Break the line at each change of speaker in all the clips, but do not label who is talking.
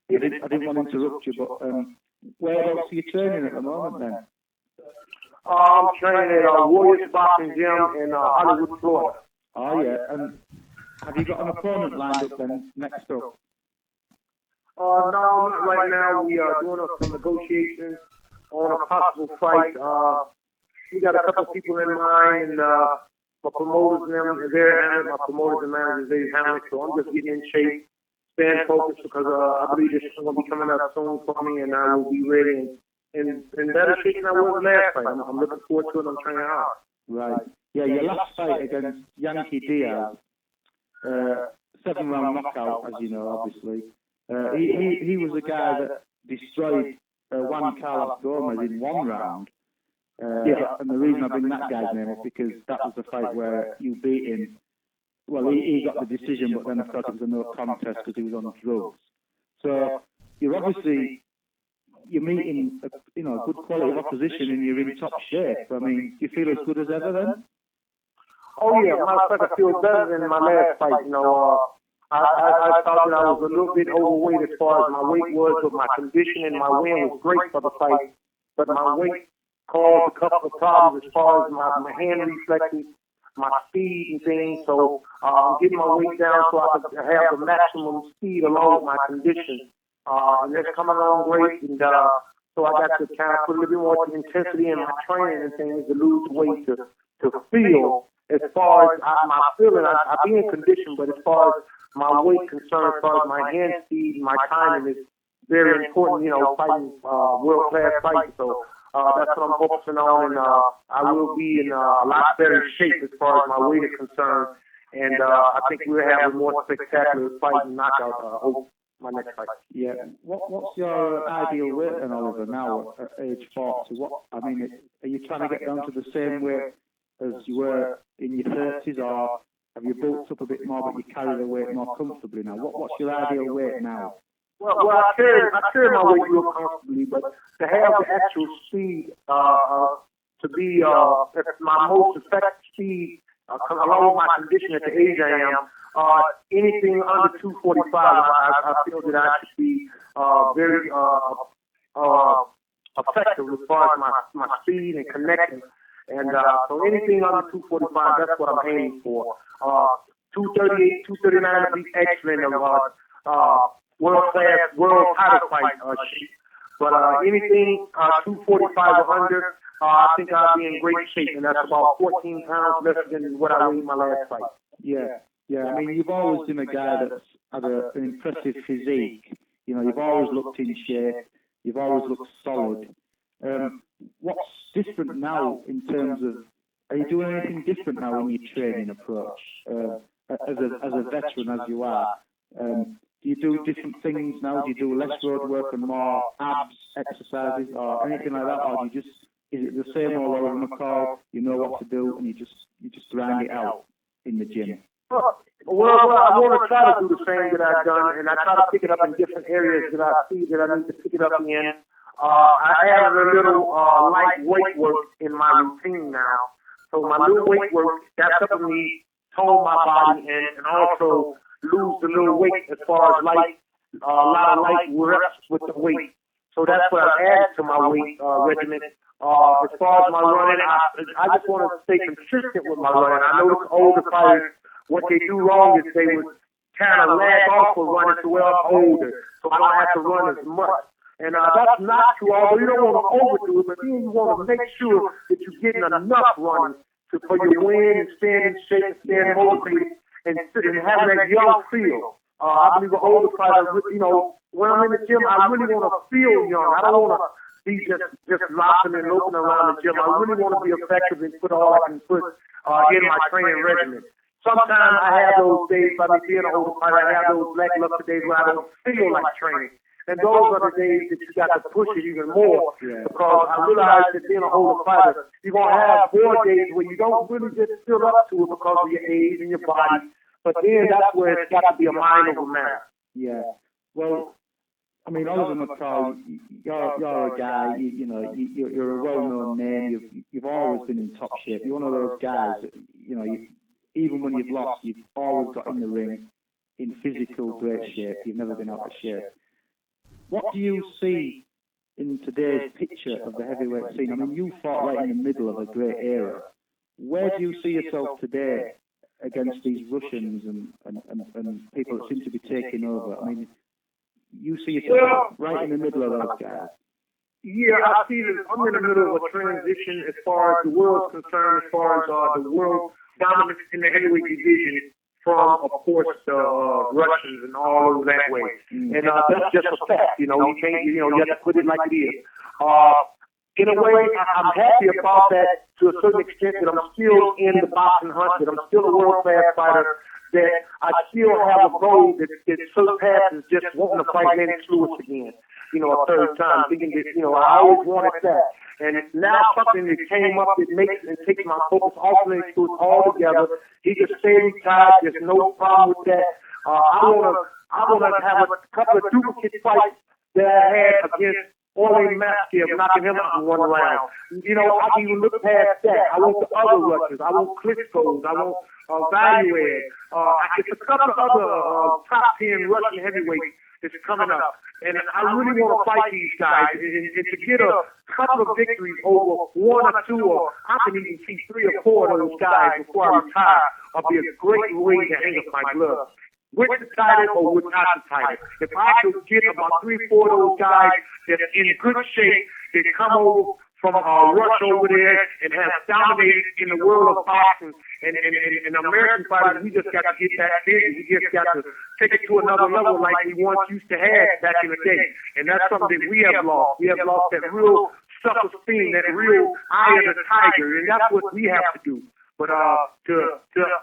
I didn't want to interrupt you, but whereabouts are you training at the moment then?
I'm training at Warriors Boxing Gym in Hollywood, Florida.
Oh, yeah. And have you got an opponent lined up then next up?
No, not right now. We are doing some negotiations on a possible fight. We got a couple people in mind, and my promoters and they're handling, my promoters and managers, they're handling. So I'm just getting in shape, staying focused because I believe this is going to be coming up soon for me, and I will be ready and better shape than I was last fight. I'm looking forward to it. I'm training hard.
Right. Yeah, your last fight against Yankee Diaz, 7-round knockout, as you know, obviously. He was a guy that destroyed Juan Carlos Gomez in 1 round. And the reason I bring that guy's name up because that was the fight where you beat him. Well, he got the decision, but then I thought it was a no contest because he was on drugs. So you're meeting a good quality of opposition and you're in top shape. I mean, do you feel as good as ever then?
Oh yeah, I feel better than my last fight. I thought that I was a little bit overweight as far as my weight was, but my condition and my win was great for the fight. But my weight caused a couple of problems as far as my hand reflexes, my speed and things. So I'm getting my weight down so I can have the maximum speed along with my condition. And that's coming along great. And so I got to kind of put a little bit more intensity in my training and things to lose weight to feel. As far as my feeling, I be in condition, but as far as my weight concerned, as far as my hand speed and my timing is very important, fighting world-class fights. So that's what I'm focusing on, and I will be in a lot better shape as far as my weight is concerned. And I think we'll have a more spectacular fight and knockout over my next fight.
Yeah. What's your ideal weight then, Oliver, now at age 40? Are you trying to get down to the same weight as you were in your 30s, or have you bulked up a bit more but you carry the weight more comfortably now? What's your ideal weight now?
Well, I carry my weight real comfortably, but to have the actual speed to be my most effective speed, along with my condition at the age I am, anything under 245, I feel that I should be very effective as far as my speed and connecting. And so anything under 245, that's what I'm aiming for. 238, 239 would be excellent. World-class, world title fight shape. But anything 245 or under, I think I'll be in great shape, and that's about 14 pounds less than what I weighed in my last fight.
Yeah. I mean, you've always been a guy that's had an impressive physique. You've always looked in shape. You've always looked solid. What's different now in terms of, are you doing anything different now in your training approach? As a veteran as you are, do you do different things now? Do you do less road work and more abs exercises or anything like that? Or is it the same all over McCall? You know what to do and you just grind it out in the gym?
Well, I want to try to do the same that I've done, and I try to pick it up in different areas that I see that I need to pick it up in. I have a little light weight work in my routine now. So my little weight work, that's helping me tone my body and also lose a little weight as far as a lot of light reps with the weight. So that's what I've added to my weight regimen. As far as my running, I just want to stay consistent with my running. I know the older fighters, what they do wrong is they would kind of lag off for running to where I'm older, so I don't have to run as much. And that's not true, although you don't want to overdo it, but then you want to make sure that you're getting enough running for your win and staying in shape and staying motivated and having that young feel. I believe the older fighters, when I'm in the gym, I really want to feel young. I don't want to be just lopping and loping around the gym. I really want to be effective and put all I can put in my training regimen. Sometimes I have those days, by me being an older fighter, I have those lackluster days where I don't feel like training. And those are the days that you got to push it even more, because I realize that being an older fighter, you're going to have 4 days where you don't really just feel up to it because of your age and your body. But then that's where it's got to be a mind over matter.
Yeah. Well, I mean, Oliver McCall, you're a guy, you're a well-known name. You've always been in top shape. You're one of those guys that, even when you've lost, you've always got in the ring in physical great shape. You've never been out of shape. what do you see in today's picture of the heavyweight scene? I mean, you fought right in the middle of a great era. Where do you see yourself today against these Russians and people that seem to be taking over? I mean, you see yourself right in the middle of those guys.
Yeah, I see that I'm in the middle of a transition as far as the world's concerned, as far as the world dominance in the heavyweight division from, of course, the Russians and all over that way. And that's just a fact, you can't, you have to put it like it is. In a way, I'm happy about that to a certain extent, that I'm still in the boxing hunt, that I'm still a world-class fighter, that I still have a goal that surpasses just wanting to fight Lennox Lewis again, a third time, thinking that, I always wanted that. And now something that came up that makes and takes my focus off Lennox Lewis altogether. He can stay retired. There's no problem with that. I want to have a couple of duplicate fights that I had against Orlando Mascale, knocking him out in one round. I can even look past that. I want the other Russians. I want Klitschko's. I want Valued. It's a couple of other top 10 Russian heavyweights that's coming up. And I really want to fight these guys and to get a couple of victories over one or two, or I can even see 3 or 4 of those guys before I retire. I'll be a great way to hang up my gloves. With the title or without the title. If I could get about 3 or 4 of those guys that are in good shape, that come over from Russia over there and have dominated in the world of boxing and American fighters, we just got to get that big. We just got to take it to another level like we once used to have back in the day. And that's something that we have lost. We have lost that real self-esteem, that real eye of the tiger, and that's what we have to do. But to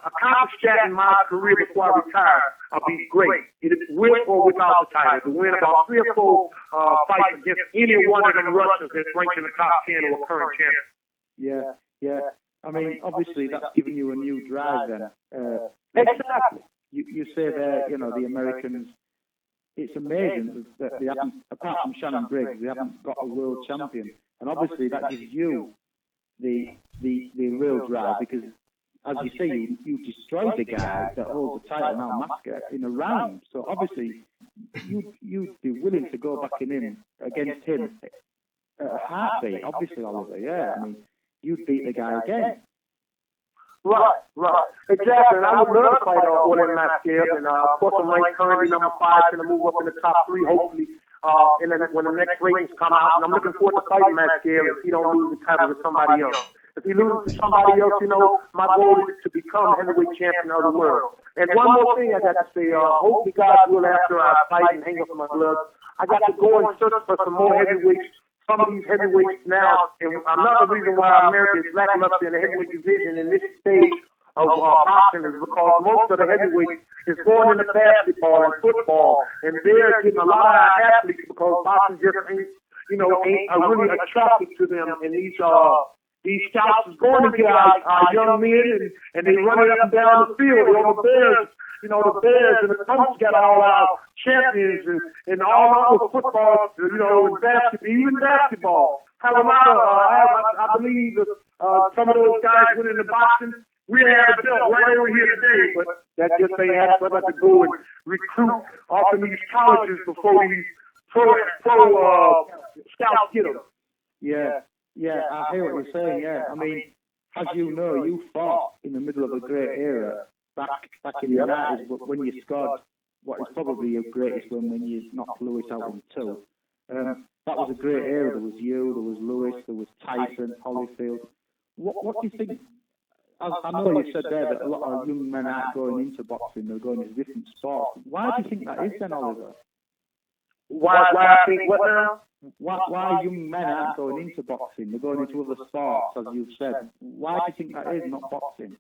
accomplish that in my career before I retire, I'll be great. It is with or without the title. To win about 3 or 4 fights against any one of them Russians that's ranked in the top 10 or current champion.
Yeah. I mean, obviously that's giving you a new drive then.
Exactly.
You say that, the Americans, it's amazing that they haven't, apart from Shannon Briggs, they haven't got a world champion. And obviously that gives you the real drive, because as you say, you destroyed the guy that holds the title now, Masker, in a round. So obviously you'd be willing to go back in against him at a heartbeat. Obviously, Oliver, yeah. I mean, you'd beat the guy again.
Right. Exactly. And I would love to fight Orlando Mascale. And of course, I'm ranked currently number 5, going to move up in the top 3, hopefully. And then when the next ratings come out, and I'm looking forward to fighting Mascale if he don't lose the title to somebody else. If he loses to somebody else, my goal is to become heavyweight champion of the world. And one more thing I got to say, hopefully God will, after I fight and hang up my gloves, I got to go and search for some more heavyweights, some of these heavyweights now. And another reason why America is lackluster in the heavyweight division in this stage of boxing is because most of the heavyweights is going into basketball and football, and they're getting a lot of athletes because boxing just ain't really attractive to them. And these scouts is going to get our young men, and they run it up and down the field. The Bears, the Bears and the Colts got all our champions and all our football, and basketball, even basketball. Have a lot of, I believe some of those guys went into boxing. We had a belt right over here today, but that just ain't had somebody to go and recruit off of these colleges before these pro scouts get them.
Yeah, I hear what you're saying, yeah. I mean, as you know, you fought in the middle of a great era back in the 90s, but when you scored what is probably your greatest win when you knocked Lewis out in 2. That was a great era. There was you, there was Lewis, there was Tyson, Holyfield. What do you think? I know you said there that a lot of young men aren't going into boxing, they're going into different sports. Why do you think that is then, Oliver?
Why I think what now?
Why young men aren't going into boxing, they're going into other sports, as you've said. Why do you think that is, not boxing?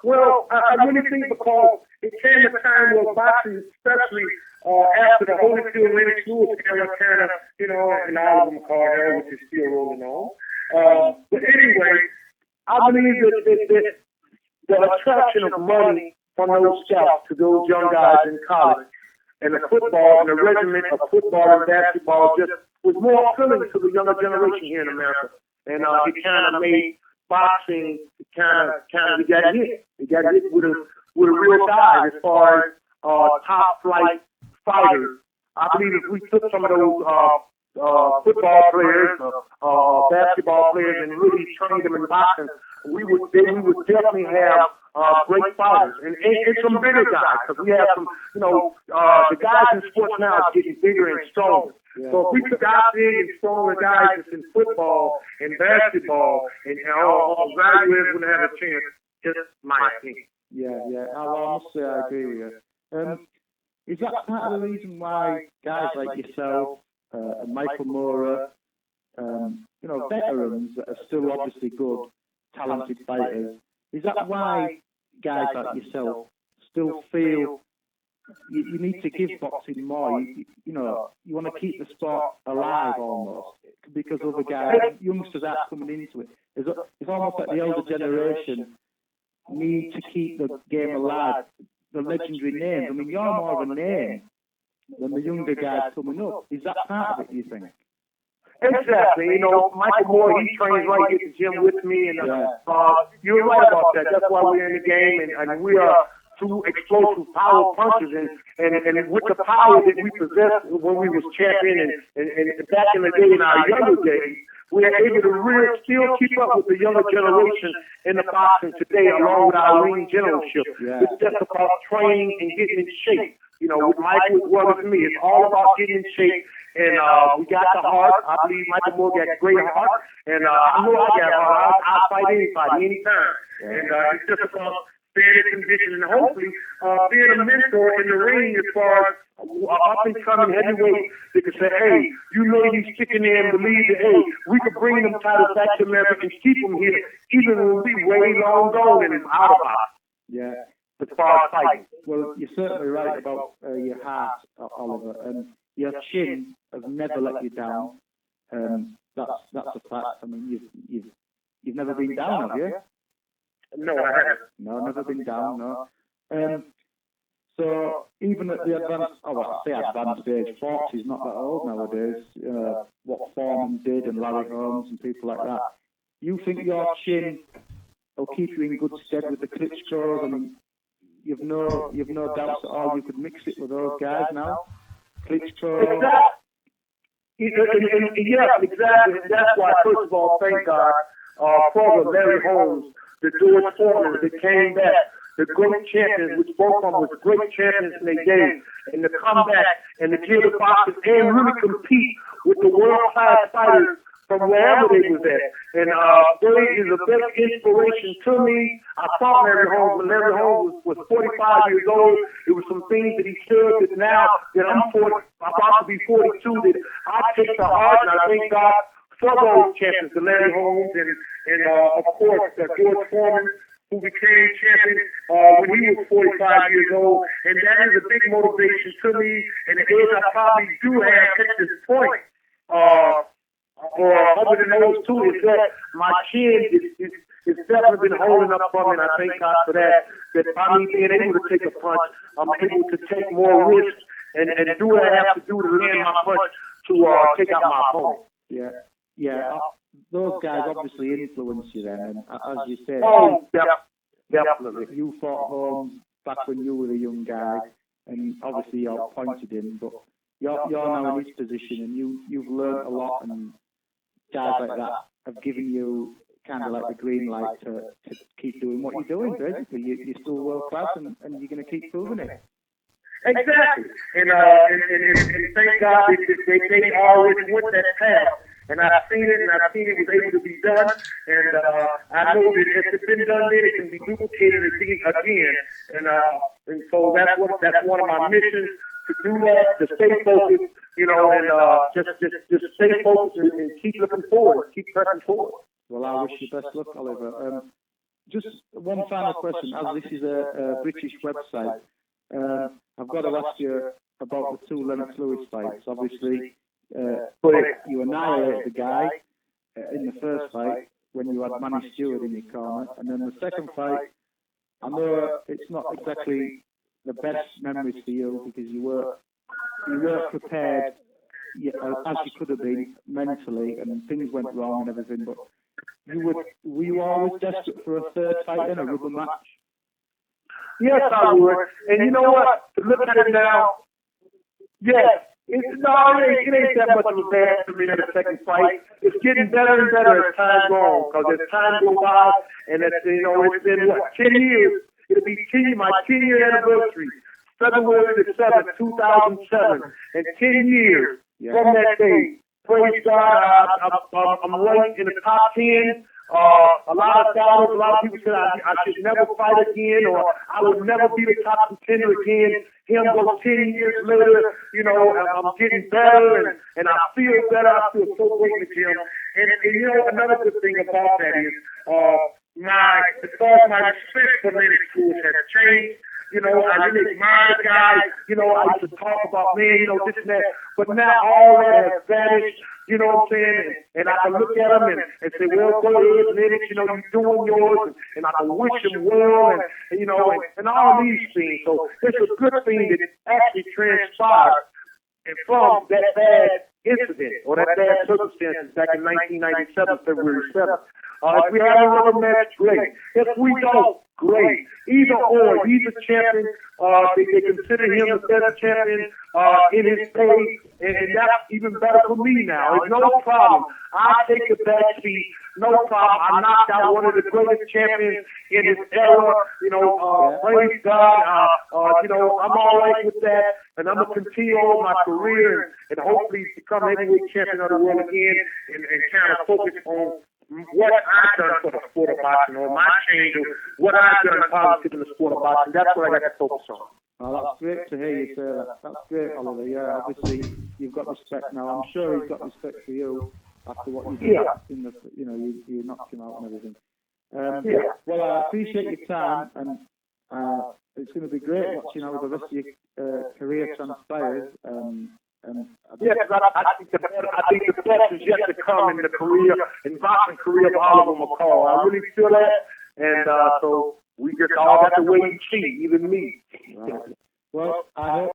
Well, I really think because it came a time where boxing, especially after the Holyfield, Lennox Lewis era, kind of, and Oliver McCall era, which is still rolling on. But anyway, I believe that the attraction of money from those scouts to those young guys in college, and the football and the regiment of football and basketball just was more appealing to the younger generation here in America. And it kind of made boxing kind of it got hit. It got hit with a real dive as far as top flight fighters I believe if we took some of those football players, basketball players, and really trained them in boxing, we would definitely have great fighters and some bigger guys, because we have some, the guys in sports now are getting bigger and stronger. Yeah. So if we took our big and stronger guys in football and basketball, and all graduates would have a chance. Just my opinion.
Yeah. I must say I agree with you. Is that part of the reason why guys like yourself and Michael Moore, veterans that are still obviously good, talented fighters, is that why guys like yourself still feel you need to give boxing more? You want to keep the sport alive almost, because other guys, youngsters aren't coming into it. It's almost like the older generation need to keep the game alive. The legendary names. I mean, you're more of a name than the younger guys coming up. Is that part of it, do you think?
Exactly. Michael Moore, he trains right here at the gym with me, and you're right about that. That's why we're in the game, and we are two explosive power punchers, and with the power that we possessed when we was champion and back in the day, in our younger days, we are able to really still keep up with the younger generation in the boxing today, along with our ring generalship. Yeah. It's just about training and getting in shape. With Michael as well as me, it's all about getting in shape. And we got the heart. I believe Michael Moore got a great heart. And I know I got heart. I'll fight anybody, anytime. And it's just about staying in condition and hopefully being a mentor in the ring as far as up-and-coming heavyweight that can say, hey, you may be sticking there and believe that, hey, we could bring them titles back to America and keep them here, even when we way long gone and out of us.
Yeah.
As far as fighting.
Well, you're certainly right about your heart, Oliver, and your chin has never let you down. That's a fact. I mean, you've never been down, have you?
No, I haven't.
No, never been down. No. So even at the advanced age, 40 is not that old nowadays. What Foreman did and Larry Holmes and people like that. You think your chin will keep you in good stead with the Klitschko's? I mean, you've no doubts at all you could mix it with those guys now. Klitschko.
Yes, exactly. And that's why, first of all, thank God for the Larry Holmes, the George Foreman that came back, the great champions, which both of them was great champions in their day, and to come back and to give the boxers and really compete with the world-class fighters from wherever they was at. And Billy is a big inspiration to me. I saw Larry Holmes when Larry Holmes was 45 years old. It was some things that he said that now that I'm about to be 42, that I take to heart, and I thank God for those champions, the Larry Holmes and of course, George Foreman, who became champion when he was 45 years old. And that is a big motivation to me, and the age I probably do have at this point. Or other than those two, is that my chin is definitely been holding up for me, and I thank God for that. That by me being able to take a punch, I'm able to take more risks and do what I have to do to land my punch to take out my opponent.
Yeah. Those guys obviously influence you then, and as you said,
definitely.
You fought Holmes back when you were a young guy, and obviously you outpointed him, but you're now in his position, and you've learned a lot, and guys like that have given you kind of like the green light to keep doing what you're doing, basically. You're still world class, and you're going to keep proving it.
Exactly. And thank God they already went that path. And I've seen it, was able to be done. And I know that if it's been done there, it can be duplicated again. And so that's one of my missions, to do that, to stay focused, and just stay focused and keep looking forward, keep pressing forward.
Well, I wish you best luck, Oliver. Just one final question, as this is a British website. I've got to ask you about the two Lennox Lewis fights. Obviously, you annihilated the guy in the first fight when you had Manny Stewart in your corner, and then the second fight, I know it's not exactly the best memories for you because you weren't prepared as you could have been mentally, and things went wrong and everything. But were you always desperate for a third fight in a rubber match?
Yes, I would. And you know what? To look at it now, yes, It ain't that much of a bad for me in the second fight. It's getting better and better as time goes on, because as time goes by, and it's been 10 years. It'll be my 10-year anniversary, February the 7th, 2007, and 10 years from that day. Praise God, I'm ranked in the top 10. A lot of people said I should never fight again, or I would never be the top contender again. Him goes 10 years later, I'm getting better, and I feel better. I feel so great in the gym. And another good thing about that is, as far as my respect for many schools has changed. I really admire the guys. I used to talk about, man, this and that. But now all that has vanished, you know what I'm saying? And I can look at them and say, well, go ahead, Lennox, you're doing yours. And I can wish him well, and all these things. So it's a good thing that actually transpired from that bad incident or that bad circumstances back in 1997, February 7th. If we have another match, great. If we don't, great. Either or, he's a champion. They consider him the best champion in his day, and that's even better for me now. It's no problem. I take the back seat. No problem. I knocked out one of the greatest champions in his era. Praise God. I'm all right with that, and I'm gonna continue on my career and hopefully become heavyweight champion of the world again, and kind of focus on what I've done for the sport of boxing, or my change, or what I've done positive in the sport of boxing. That's what I got to focus on.
Oh, that's great to hear you say that. That's great, Oliver. Yeah, obviously you've got respect now. I'm sure he's got respect for you after what you did in the, you knocked him out and everything. Well, I appreciate your time, and it's going to be great watching how the rest of your career transpires.
Yes, I think the best is yet to come in the boxing career of Oliver McCall. I really feel that, and so we just all have to wait and see, even me.
Right. Well, I hope